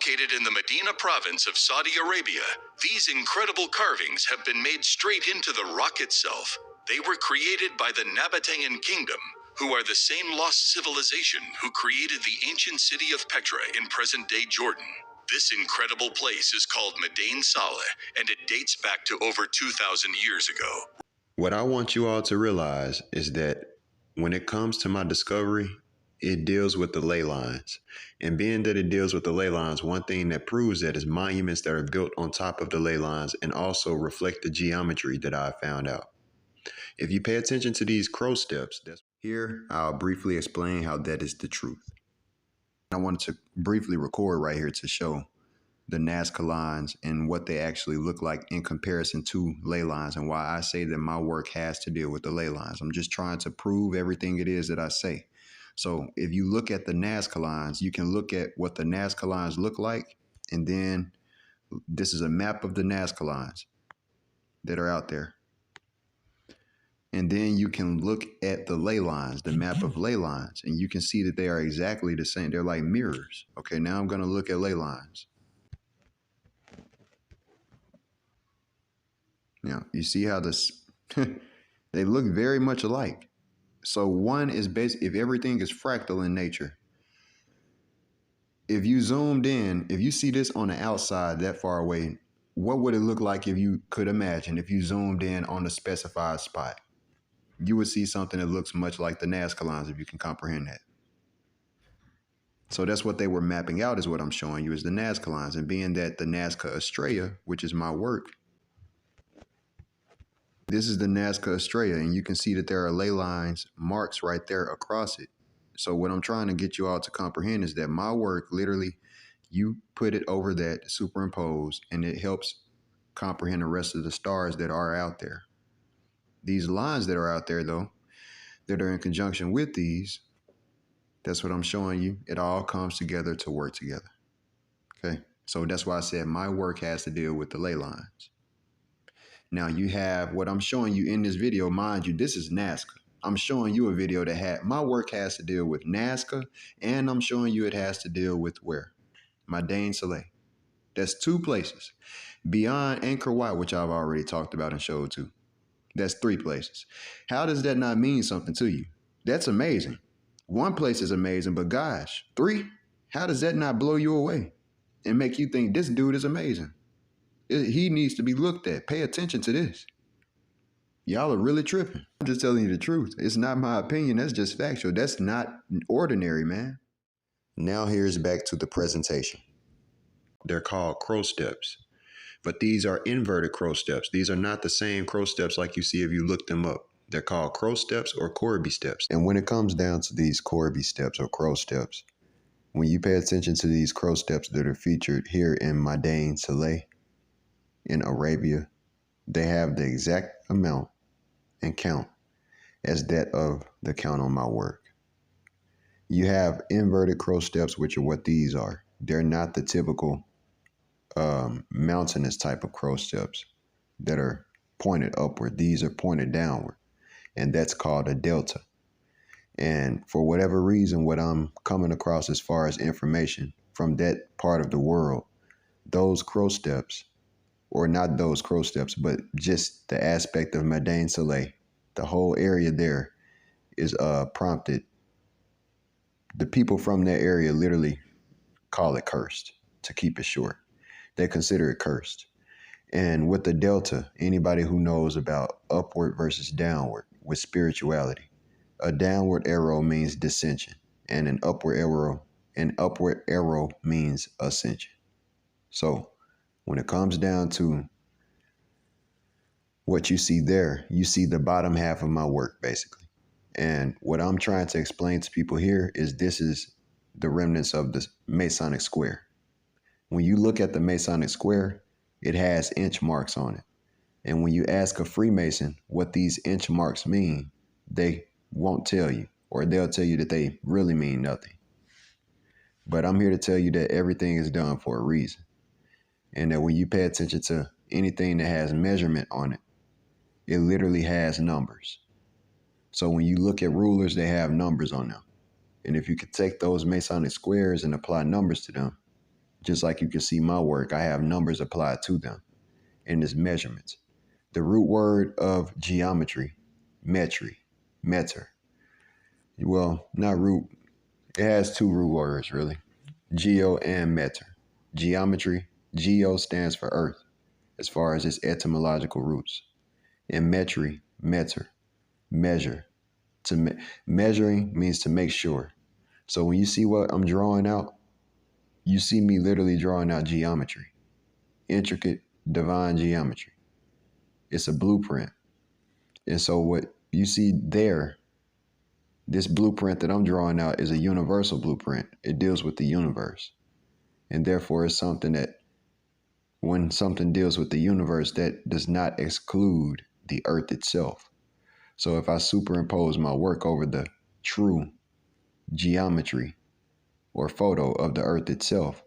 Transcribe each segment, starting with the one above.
Located in the Medina province of Saudi Arabia, these incredible carvings have been made straight into the rock itself. They were created by the Nabatean kingdom, who are the same lost civilization who created the ancient city of Petra in present-day Jordan. This incredible place is called 𝕄𝔸𝔻𝔻𝕋, and it dates back to over 2,000 years ago. What I want you all to realize is that when it comes to my discovery, it deals with the ley lines. And being that it deals with the ley lines, one thing that proves that is monuments that are built on top of the ley lines and also reflect the geometry that I found out. If you pay attention to these crow steps, here I'll briefly explain how that is the truth. I wanted to briefly record right here to show the Nazca lines and what they actually look like in comparison to ley lines, and why I say that my work has to deal with the ley lines. I'm just trying to prove everything it is that I say. So if you look at the Nazca lines, you can look at what the Nazca lines look like, and then this is a map of the Nazca lines that are out there. And then you can look at the ley lines, the map of ley lines, and you can see that they are exactly the same. They're like mirrors. Okay, now I'm going to look at ley lines. Now, you see how this, they look very much alike. So one is basically, if everything is fractal in nature, if you zoomed in, if you see this on the outside that far away, what would it look like if you could imagine if you zoomed in on a specified spot? You would see something that looks much like the Nazca lines, if you can comprehend that. So that's what they were mapping out, is what I'm showing you, is the Nazca lines. And being that the 𝕄𝔸𝔻𝔻𝕋, which is my work, this is the 𝕄𝔸𝔻𝔻𝔻, and you can see that there are ley lines marks right there across it. So what I'm trying to get you all to comprehend is that my work, literally, you put it over that, superimpose, and it helps comprehend the rest of the stars that are out there. These lines that are out there, though, that are in conjunction with these, that's what I'm showing you. It all comes together to work together. Okay, so that's why I said my work has to deal with the ley lines. Now you have what I'm showing you in this video. Mind you, this is Nazca. I'm showing you a video that had, my work has to deal with Nazca, and I'm showing you it has to deal with where? 𝕄𝔸𝔻𝔻𝔻. That's two places. Beyond Angkor Wat, which I've already talked about and showed to. That's 3 places. How does that not mean something to you? That's amazing. 1 place is amazing, but gosh, 3? How does that not blow you away and make you think this dude is amazing? He needs to be looked at. Pay attention to this. Y'all are really tripping. I'm just telling you the truth. It's not my opinion. That's just factual. That's not ordinary, man. Now here's back to the presentation. They're called crow steps. But these are inverted crow steps. These are not the same crow steps like you see if you look them up. They're called crow steps or Corby steps. And when it comes down to these Corby steps or crow steps, when you pay attention to these crow steps that are featured here in 𝕄𝔸𝔻𝔻 in Arabia, they have the exact amount and count as that of the count on my work. You have inverted crow steps, which are what these are. They're not the typical mountainous type of crow steps that are pointed upward. These are pointed downward, and that's called a delta. And for whatever reason, what I'm coming across as far as information from that part of the world, those crow steps, or not those crow steps, but just the aspect of 𝕄𝔸𝔻𝔻𝔻, the whole area there is prompted. The people from that area literally call it cursed, to keep it short. They consider it cursed. And with the delta, anybody who knows about upward versus downward with spirituality, a downward arrow means dissension, and an upward arrow means ascension. So when it comes down to what you see there, you see the bottom half of my work, basically. And what I'm trying to explain to people here is this is the remnants of the Masonic square. When you look at the Masonic square, it has inch marks on it. And when you ask a Freemason what these inch marks mean, they won't tell you, or they'll tell you that they really mean nothing. But I'm here to tell you that everything is done for a reason. And that when you pay attention to anything that has measurement on it, it literally has numbers. So when you look at rulers, they have numbers on them. And if you could take those Masonic squares and apply numbers to them, Just like you can see my work, I have numbers applied to them, and it's measurements. The root word of geometry, meter. Well, not root. It has two root words, really. Geo and meter. Geometry, geo stands for earth, as far as its etymological roots. And meter, measure. Measuring means to make sure. So when you see what I'm drawing out, you see me literally drawing out geometry, intricate, divine geometry. It's a blueprint. And so what you see there, this blueprint that I'm drawing out is a universal blueprint. It deals with the universe. And therefore it's something that when something deals with the universe, that does not exclude the earth itself. So if I superimpose my work over the true geometry or photo of the earth itself,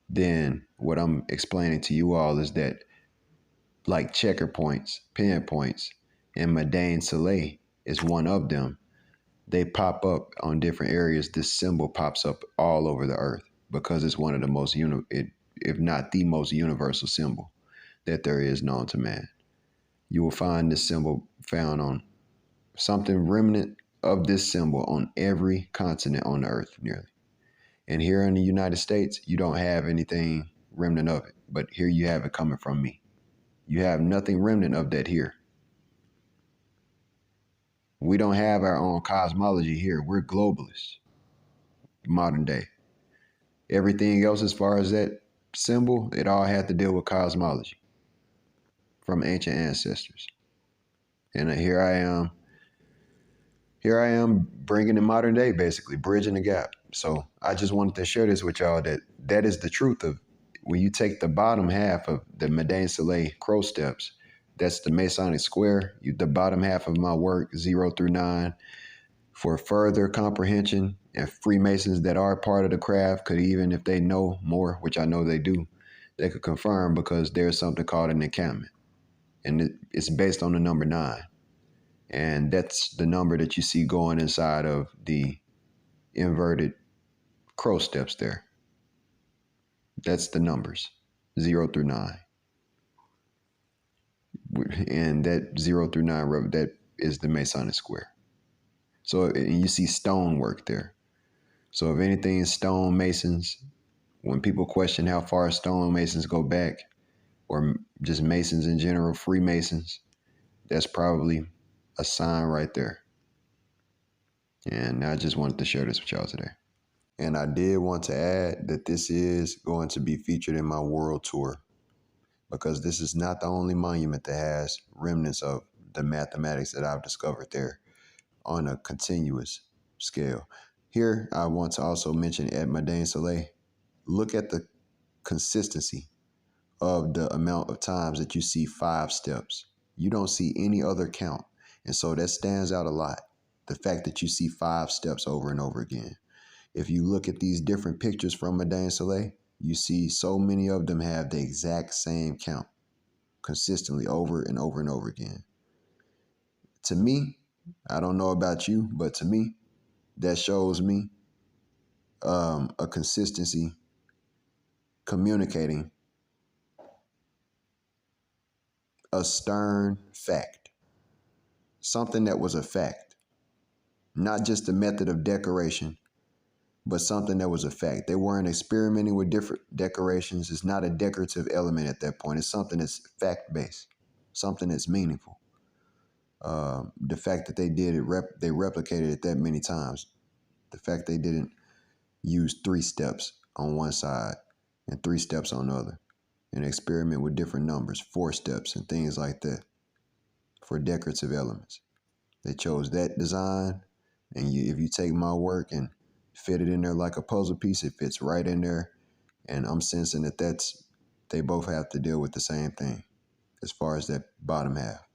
then what I'm explaining to you all is that like checker points, pinpoints, and 𝕄𝔸𝔻𝔸 is one of them. They pop up on different areas. This symbol pops up all over the earth because it's one of the most, if not the most universal symbol that there is known to man. You will find this symbol found on something remnant of this symbol on every continent on the earth nearly. And here in the United States, you don't have anything remnant of it, but here you have it coming from me. You have nothing remnant of that here. We don't have our own cosmology here. We're globalists, modern day. Everything else as far as that symbol, it all had to deal with cosmology from ancient ancestors. And here I am bringing in modern day, basically bridging the gap. So I just wanted to share this with y'all that is the truth of when you take the bottom half of the ∞ crow steps, that's the Masonic square, the bottom half of my work, 0 through 9, for further comprehension. And Freemasons that are part of the craft could, even if they know more, which I know they do, they could confirm because there's something called an encampment. And it's based on the number 9. And that's the number that you see going inside of the inverted crow steps there. That's the numbers, 0 through 9. And that 0 through 9, that is the Masonic square. So and you see stone work there. So if anything is stone masons, when people question how far stone masons go back, or just masons in general, Freemasons, that's probably a sign right there. And I just wanted to share this with y'all today. And I did want to add that this is going to be featured in my world tour, because this is not the only monument that has remnants of the mathematics that I've discovered there on a continuous scale. Here, I want to also mention at ∞ look at the consistency of the amount of times that you see 5 steps. You don't see any other count. And so that stands out a lot. The fact that you see 5 steps over and over again. If you look at these different pictures from ∞, you see so many of them have the exact same count consistently over and over and over again. To me, I don't know about you, but to me, that shows me a consistency communicating a stern fact, something that was a fact, not just a method of decoration, but something that was a fact. They weren't experimenting with different decorations. It's not a decorative element at that point. It's something that's fact-based, something that's meaningful. The fact that they did it, they replicated it that many times. The fact they didn't use 3 steps on one side and 3 steps on the other, and experiment with different numbers, 4 steps and things like that for decorative elements. They chose that design, and if you take my work and fit it in there like a puzzle piece, it fits right in there. And I'm sensing that they both have to deal with the same thing as far as that bottom half.